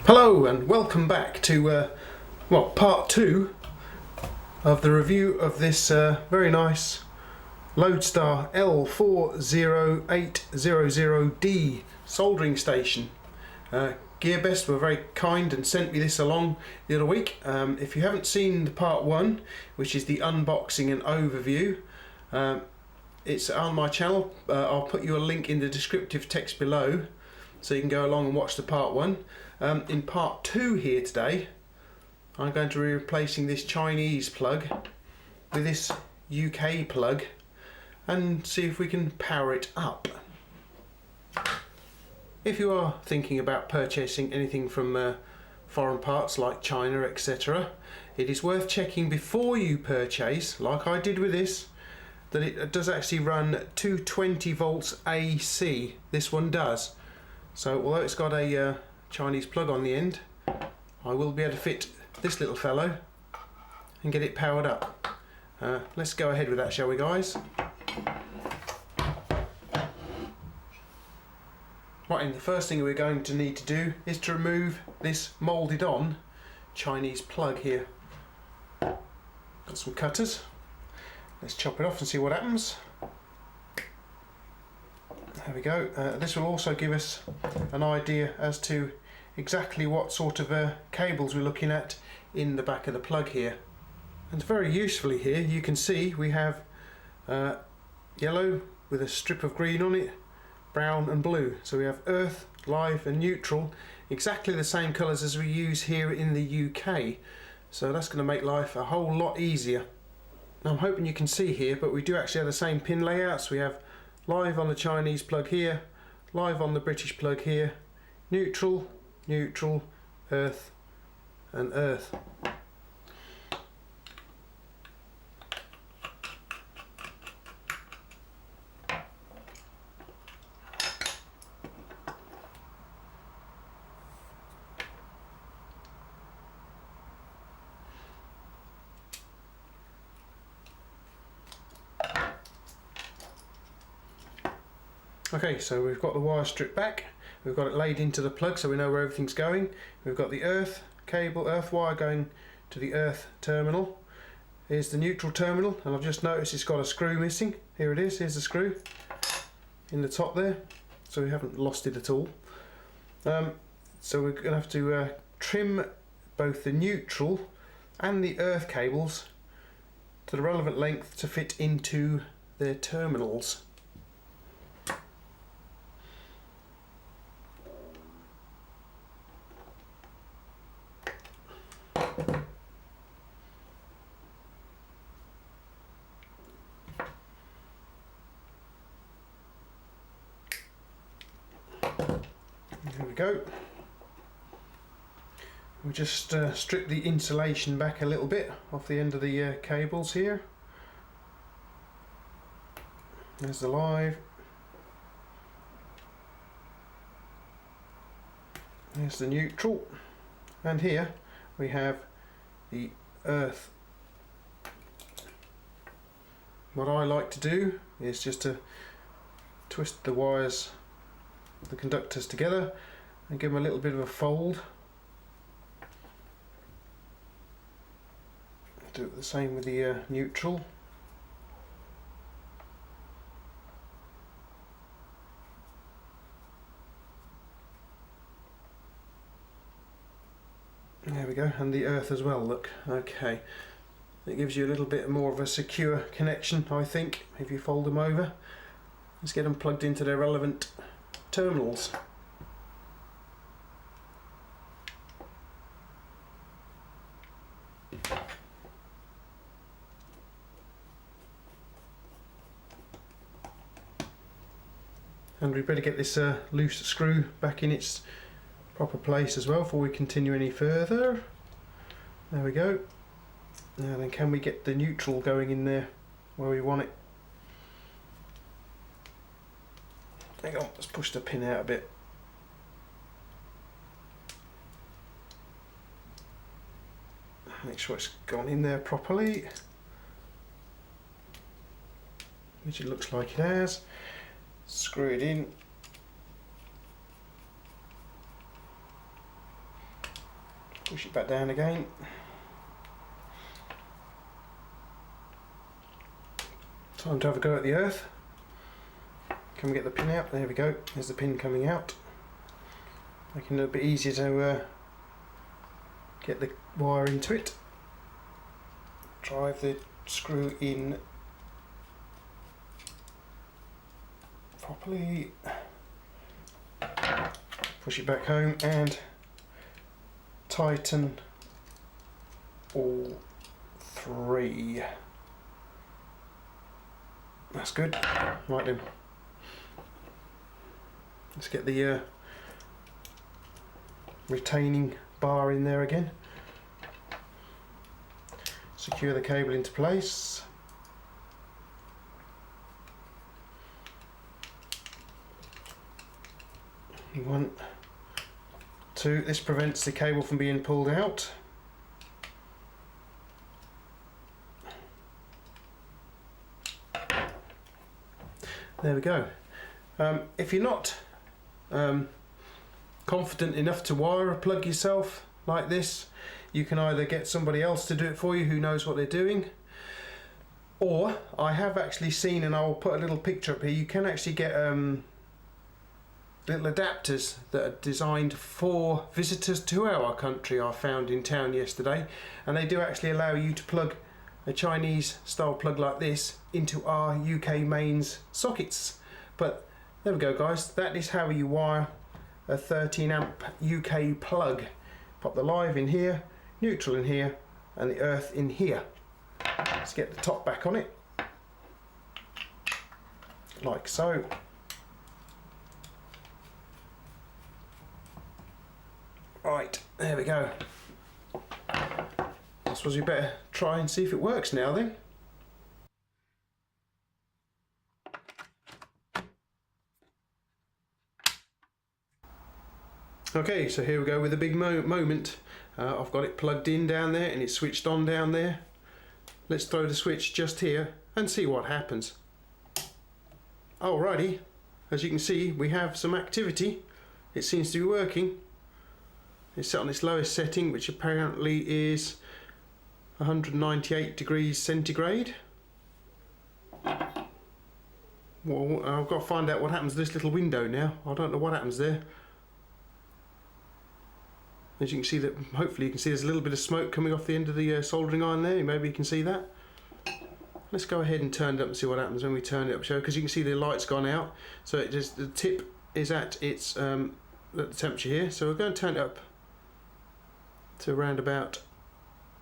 Hello and welcome back to part 2 of the review of this very nice Lodestar L40800D Soldering Station. GearBest were very kind and sent me this along the other week. If you haven't seen the part 1, which is the unboxing and overview, it's on my channel. I'll put you a link in the descriptive text below so you can go along and watch the part 1. In part 2 here today, I'm going to be replacing this Chinese plug with this UK plug and see if we can power it up. If you are thinking about purchasing anything from foreign parts like China, etc., it is worth checking before you purchase, like I did with this, that it does actually run 220 volts AC. This one does. So although it's got a Chinese plug on the end, I will be able to fit this little fellow and get it powered up. Let's go ahead with that, shall we, guys? Right, and the first thing we're going to need to do is to remove this moulded on Chinese plug here. Got some cutters. Let's chop it off and see what happens. There we go. This will also give us an idea as to exactly what sort of cables we're looking at in the back of the plug here. And very usefully here you can see we have yellow with a strip of green on it, brown and blue. So we have earth, live and neutral, exactly the same colours as we use here in the UK. So that's going to make life a whole lot easier. Now, I'm hoping you can see here, but we do actually have the same pin layouts. We have live on the Chinese plug here, live on the British plug here, neutral, neutral, earth and earth. Okay, so we've got the wire stripped back, we've got it laid into the plug so we know where everything's going. We've got the earth cable, earth wire going to the earth terminal. Here's the neutral terminal, and I've just noticed it's got a screw missing. Here it is, here's the screw in the top there, so we haven't lost it at all. So we're going to have to trim both the neutral and the earth cables to the relevant length to fit into their terminals. There we go. We just strip the insulation back a little bit off the end of the cables here. There's the live. There's the neutral. And here we have the earth. What I like to do is just to twist the wires, the conductors together, and give them a little bit of a fold. Do it the same with the neutral. There we go, and the earth as well, look. Okay, it gives you a little bit more of a secure connection, I think, if you fold them over. Let's get them plugged into their relevant terminals. And we better get this loose screw back in its proper place as well before we continue any further. There we go. Now then, can we get the neutral going in there where we want it? Hang on, let's push the pin out a bit. Make sure it's gone in there properly, which it looks like it has. Screw it in. Push it back down again. Time to have a go at the earth. Can we get the pin out? There we go. There's the pin coming out. Making it a little bit easier to get the wire into it. Drive the screw in properly. Push it back home and tighten all three. That's good. Right then. Let's get the retaining bar in there again. Secure the cable into place. One, two. This prevents the cable from being pulled out. There we go. If you're not confident enough to wire a plug yourself like this, you can either get somebody else to do it for you who knows what they're doing, or I have actually seen, and I'll put a little picture up here, you can actually get little adapters that are designed for visitors to our country. I found in town yesterday, and they do actually allow you to plug a Chinese style plug like this into our UK mains sockets. But there we go guys, that is how you wire a 13 amp UK plug. Pop the live in here, neutral in here, and the earth in here. Let's get the top back on it, like so. Right, there we go. I suppose we better try and see if it works now then. Okay, so here we go with the big moment. I've got it plugged in down there and it's switched on down there. Let's throw the switch just here and see what happens. Alrighty, as you can see we have some activity. It seems to be working. It's set on its lowest setting, which apparently is 198 degrees centigrade. Well, I've got to find out what happens to this little window now. I don't know what happens there. As you can see, that hopefully you can see there's a little bit of smoke coming off the end of the soldering iron there. Maybe you can see that. Let's go ahead and turn it up and see what happens when we turn it up, because you can see the light's gone out. So it just, the tip is at its at the temperature here. So we're going to turn it up to around about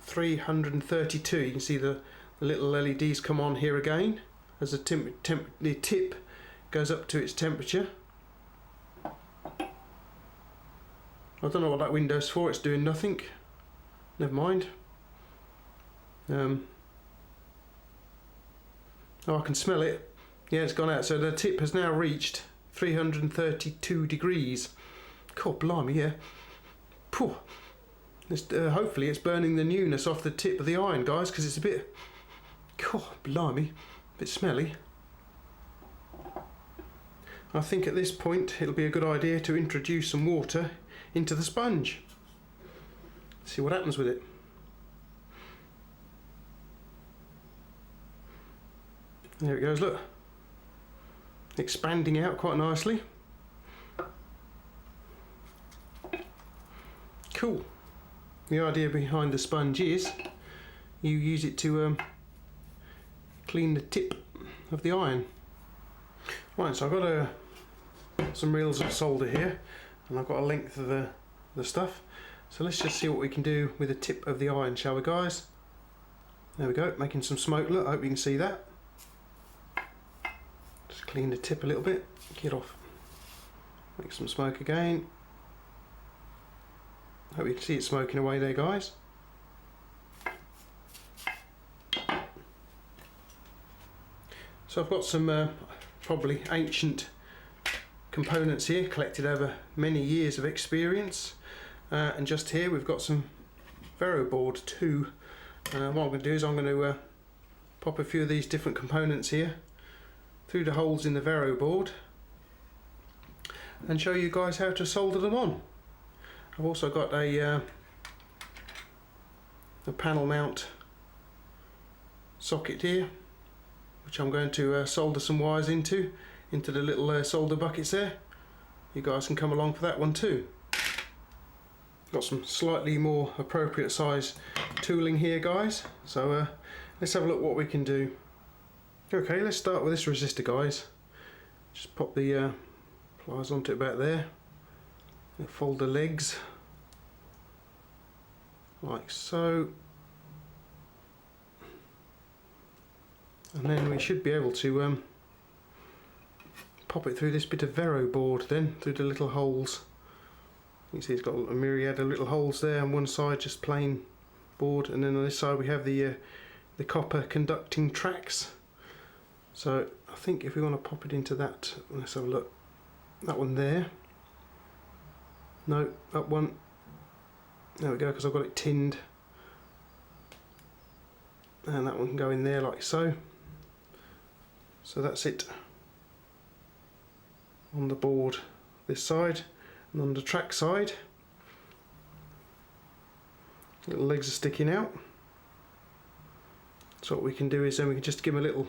332. You can see the little LEDs come on here again as the tip goes up to its temperature. I don't know what that window's for, it's doing nothing. Never mind. Oh, I can smell it. Yeah, it's gone out. So the tip has now reached 332 degrees. God blimey, yeah. Phew. Hopefully it's burning the newness off the tip of the iron, guys, because it's a bit, God blimey, a bit smelly. I think at this point it'll be a good idea to introduce some water into the sponge. See what happens with it. There it goes, look. Expanding out quite nicely. Cool. The idea behind the sponge is you use it to clean the tip of the iron. Right, so I've got some reels of solder here, and I've got a length of the stuff. So let's just see what we can do with the tip of the iron, shall we guys? There we go, making some smoke. Look, I hope you can see that. Just clean the tip a little bit, get off. Make some smoke again. Hope you can see it smoking away there, guys. So I've got some probably ancient components here collected over many years of experience, and just here we've got some Vero board too. What I'm going to do is I'm going to pop a few of these different components here through the holes in the Vero board and show you guys how to solder them on. I've also got a a panel mount socket here, which I'm going to solder some wires into the little solder buckets there. You guys can come along for that one too. Got some slightly more appropriate size tooling here, guys, so let's have a look what we can do. Okay, let's start with this resistor, guys. Just pop the pliers onto it about there, and fold the legs like so, and then we should be able to pop it through this bit of Vero board then, through the little holes. You can see it's got a myriad of little holes there. On one side just plain board, and then on this side we have the copper conducting tracks. So I think if we want to pop it into that, let's have a look. That one there. No, that one. There we go, because I've got it tinned. And that one can go in there like so. So that's it on the board this side, and on the track side little legs are sticking out. So what we can do is then we can just give them a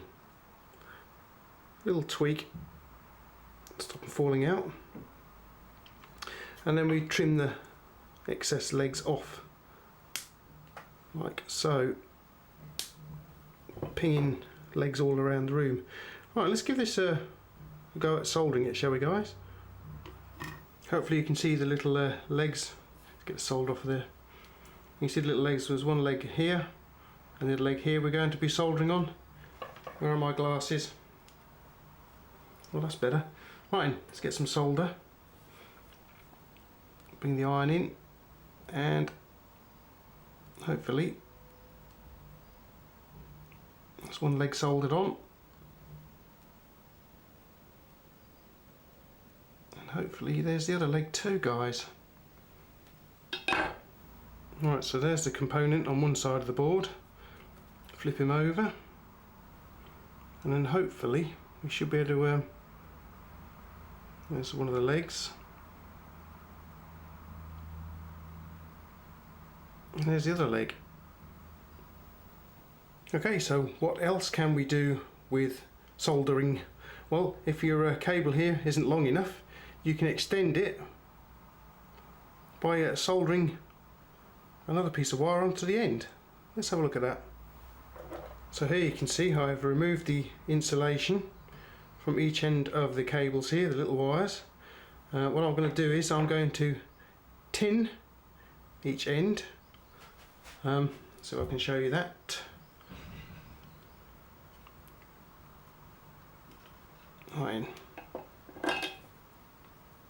little tweak, stop them falling out, and then we trim the excess legs off like so, pinging legs all around the room. Right, let's give this a go at soldering it, shall we, guys? Hopefully you can see the little legs. Let's get the solder off of there. You can see the little legs. There's one leg here and the other leg here we're going to be soldering on. Where are my glasses? Well, that's better. Right, let's get some solder. Bring the iron in, and hopefully that's one leg soldered on. Hopefully there's the other leg too, guys. Right, so there's the component on one side of the board. Flip him over, and then hopefully we should be able to there's one of the legs, and there's the other leg. Okay, so what else can we do with soldering? Well, if your cable here isn't long enough, you can extend it by soldering another piece of wire onto the end. Let's have a look at that. So here you can see how I've removed the insulation from each end of the cables here, the little wires. What I'm going to do is I'm going to tin each end, so I can show you that. Right.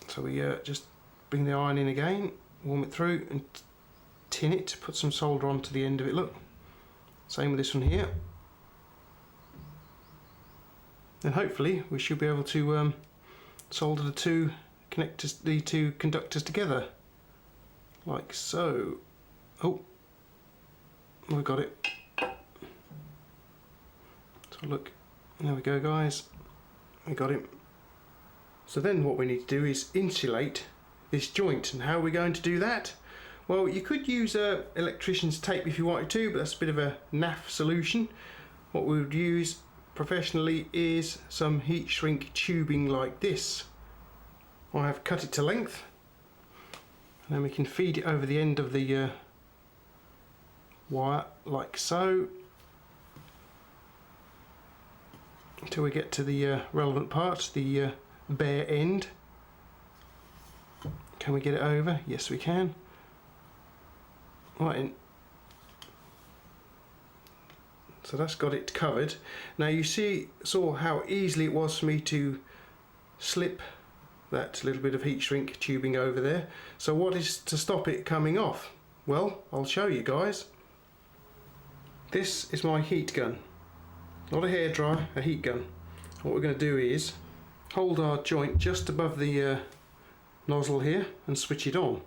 So we just bring the iron in again, warm it through and tin it, put some solder onto the end of it, look. Same with this one here. Then hopefully we should be able to solder the two connectors, the two conductors together. Like so. Oh, we got it. So look, there we go, guys. We got it. So then what we need to do is insulate this joint. And how are we going to do that? Well, you could use electrician's tape if you wanted to, but that's a bit of a naff solution. What we would use professionally is some heat shrink tubing like this. I have cut it to length, and then we can feed it over the end of the wire like so, until we get to the relevant part, the bare end. Can we get it over? Yes, we can. Right, so that's got it covered. Now you saw how easily it was for me to slip that little bit of heat shrink tubing over there. So what is to stop it coming off? Well, I'll show you guys. This is my heat gun. Not a hairdryer, a heat gun. What we're going to do is hold our joint just above the nozzle here and switch it on.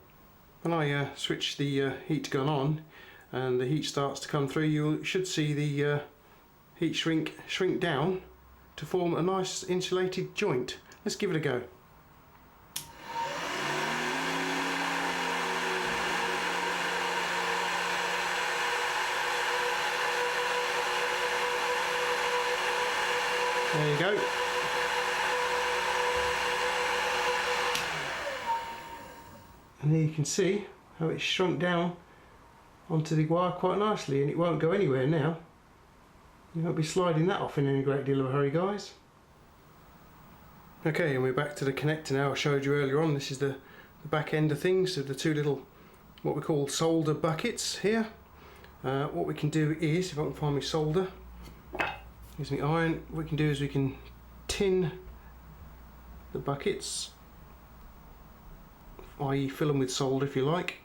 When I switch the heat gun on and the heat starts to come through, you should see the heat shrink down to form a nice insulated joint. Let's give it a go. There you go. And there you can see how it's shrunk down onto the wire quite nicely, and it won't go anywhere now. You won't be sliding that off in any great deal of a hurry, guys. Okay, and we're back to the connector now I showed you earlier on. This is the back end of things, so the two little, what we call solder buckets here. What we can do is, if I can find my solder, here's my iron, what we can do is we can tin the buckets, i.e. fill them with solder if you like.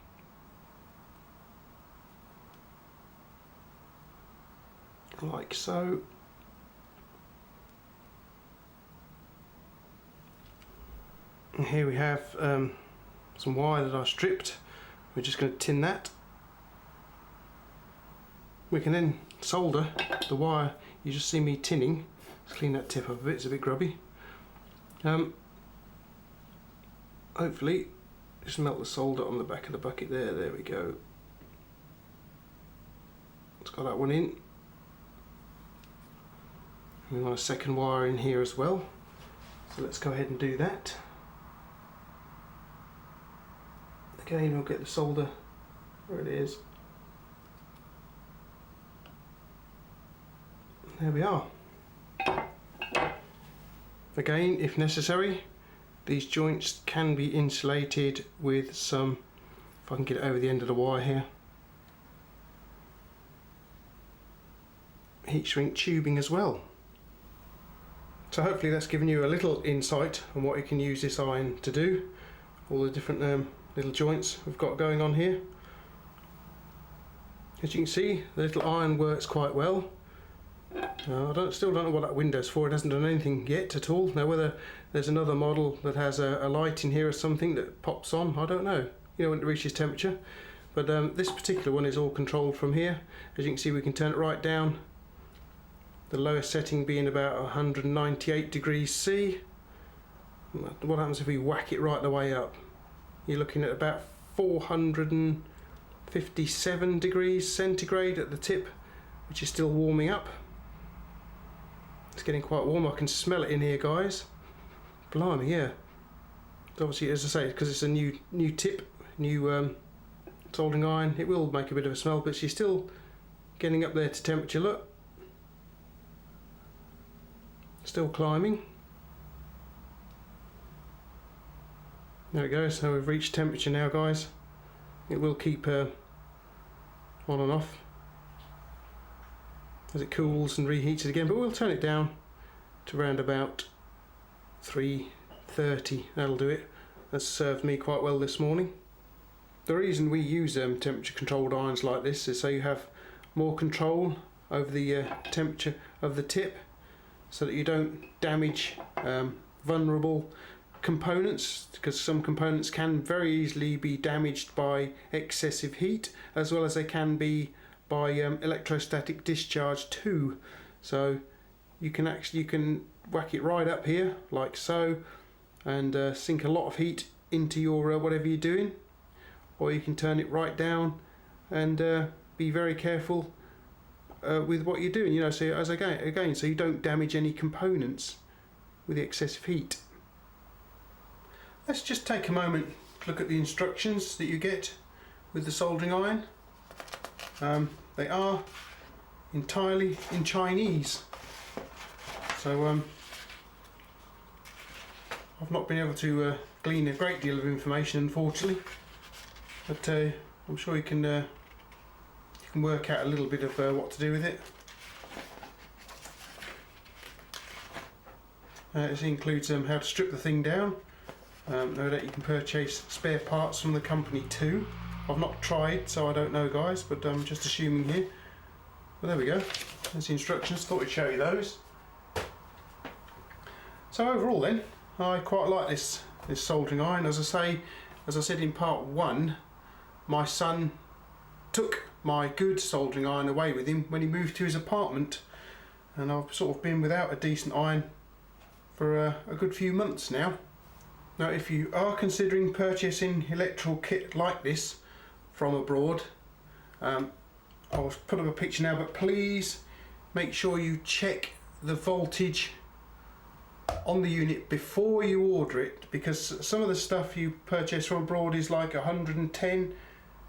Like so. And here we have some wire that I stripped. We're just going to tin that. We can then solder the wire you just see me tinning. Let's clean that tip up a bit, it's a bit grubby. Hopefully just melt the solder on the back of the bucket there. There we go. It's got that one in. We want a second wire in here as well, so let's go ahead and do that. Again, we'll get the solder where it is. There we are. Again, if necessary, these joints can be insulated with some, if I can get it over the end of the wire here, heat shrink tubing as well. So hopefully that's given you a little insight on what you can use this iron to do, all the different little joints we've got going on here. As you can see, the little iron works quite well. Still don't know what that window's for. It hasn't done anything yet at all. Now whether there's another model that has a light in here or something that pops on, I don't know. You know, when it reaches temperature. But this particular one is all controlled from here. As you can see, we can turn it right down. The lowest setting being about 198 degrees C. What happens if we whack it right the way up? You're looking at about 457 degrees centigrade at the tip, which is still warming up. It's getting quite warm. I can smell it in here, guys. Blimey, yeah. Obviously, as I say, because it's a new tip, new soldering iron, it will make a bit of a smell, but she's still getting up there to temperature. Look. Still climbing. There it goes. So we've reached temperature now, guys. It will keep on and off as it cools and reheats it again, but we'll turn it down to around about 330. That'll do it. That's served me quite well this morning. The reason we use temperature controlled irons like this is so you have more control over the temperature of the tip, so that you don't damage vulnerable components, because some components can very easily be damaged by excessive heat, as well as they can be by electrostatic discharge too. So you can whack it right up here like so, and sink a lot of heat into your whatever you're doing, or you can turn it right down and be very careful with what you're doing, you know, so as again, so you don't damage any components with the excessive heat. Let's just take a moment to look at the instructions that you get with the soldering iron. They are entirely in Chinese, so I've not been able to glean a great deal of information, unfortunately, but I'm sure you can work out a little bit of what to do with it. It includes how to strip the thing down. No doubt you can purchase spare parts from the company too. I've not tried, so I don't know, guys, but I'm just assuming here. Well, there we go. There's the instructions. Thought I'd show you those. So overall then, I quite like this soldering iron. As I said in part 1, my son took my good soldering iron away with him when he moved to his apartment, and I've sort of been without a decent iron for a good few months now. Now, if you are considering purchasing electrical kit like this from abroad, I'll put up a picture now, but please make sure you check the voltage on the unit before you order it, because some of the stuff you purchase from abroad is like 110.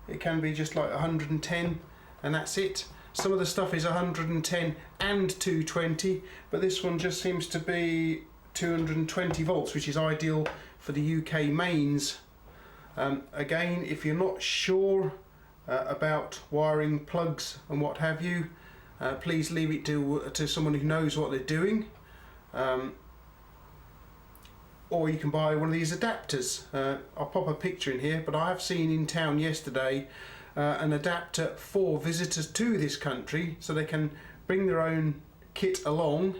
It can be just like 110 and that's it. Some of the stuff is 110 and 220, but this one just seems to be 220 volts, which is ideal for the UK mains. Again, if you're not sure about wiring plugs and what have you, please leave it to someone who knows what they're doing. Or you can buy one of these adapters. I'll pop a picture in here, but I have seen in town yesterday an adapter for visitors to this country, so they can bring their own kit along,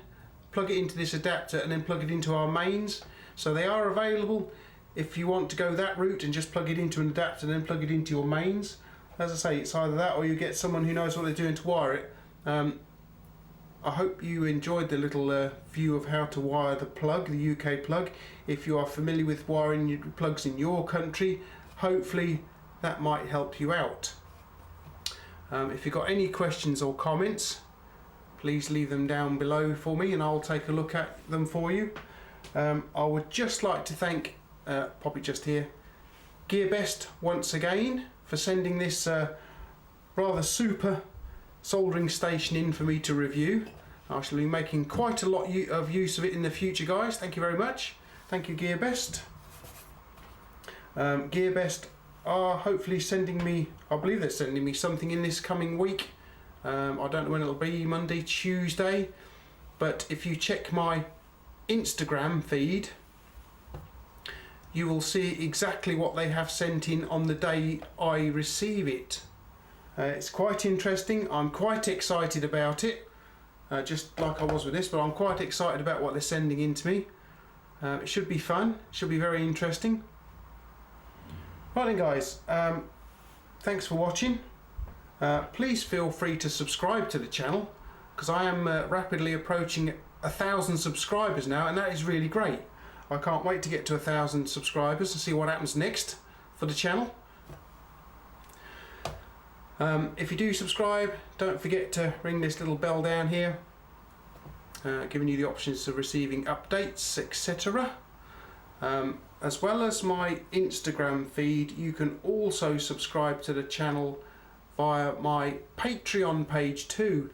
plug it into this adapter and then plug it into our mains. So they are available if you want to go that route and just plug it into an adapter and then plug it into your mains. As I say, it's either that or you get someone who knows what they're doing to wire it. I hope you enjoyed the little view of how to wire the plug, the UK plug. If you are familiar with wiring your plugs in your country, hopefully that might help you out. If you've got any questions or comments, please leave them down below for me and I'll take a look at them for you. I would just like to thank, pop it just here, GearBest once again for sending this rather super soldering station in for me to review. I shall be making quite a lot of use of it in the future, guys. Thank you very much. Thank you, GearBest. GearBest are hopefully sending me, I believe they're sending me something in this coming week. I don't know when it'll be, Monday, Tuesday, but if you check my Instagram feed, you will see exactly what they have sent in on the day I receive it. It's quite interesting. I'm quite excited about it, just like I was with this, but I'm quite excited about what they're sending in to me. It should be fun, it should be very interesting. Right then, guys, thanks for watching. Please feel free to subscribe to the channel, because I am rapidly approaching 1,000 subscribers now, and that is really great. I can't wait to get to 1,000 subscribers and see what happens next for the channel. If you do subscribe, don't forget to ring this little bell down here, giving you the options of receiving updates, etc. As well as my Instagram feed, you can also subscribe to the channel via my Patreon page too.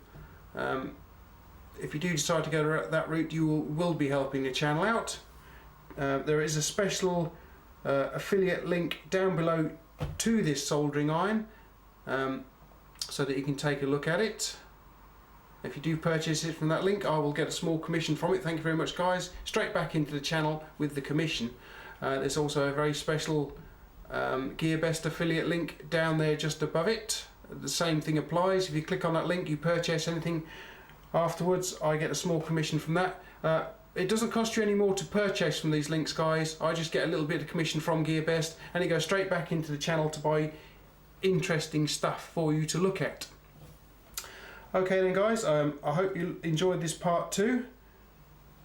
If you do decide to go that route, you will be helping the channel out. There is a special affiliate link down below to this soldering iron, so that you can take a look at it. If you do purchase it from that link, I will get a small commission from it. Thank you very much, guys. Straight back into the channel with the commission. There's also a very special GearBest affiliate link down there just above it. The same thing applies. If you click on that link, you purchase anything afterwards, I get a small commission from that. It doesn't cost you any more to purchase from these links, guys. I just get a little bit of commission from GearBest, and it goes straight back into the channel to buy interesting stuff for you to look at. Okay then, guys, I hope you enjoyed this part 2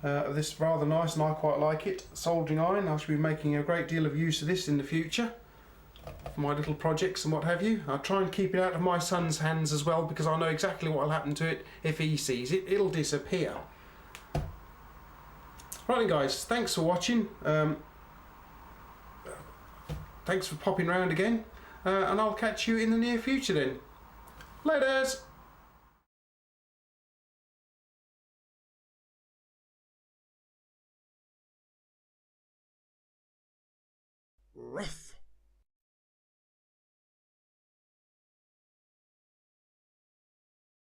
of this rather nice, and I quite like it, soldering iron. I shall be making a great deal of use of this in the future for my little projects and what have you. I'll try and keep it out of my son's hands as well, because I know exactly what will happen to it if he sees it. It'll disappear. Right then, guys, thanks for watching. Thanks for popping round again, and I'll catch you in the near future then. Laters! Rough.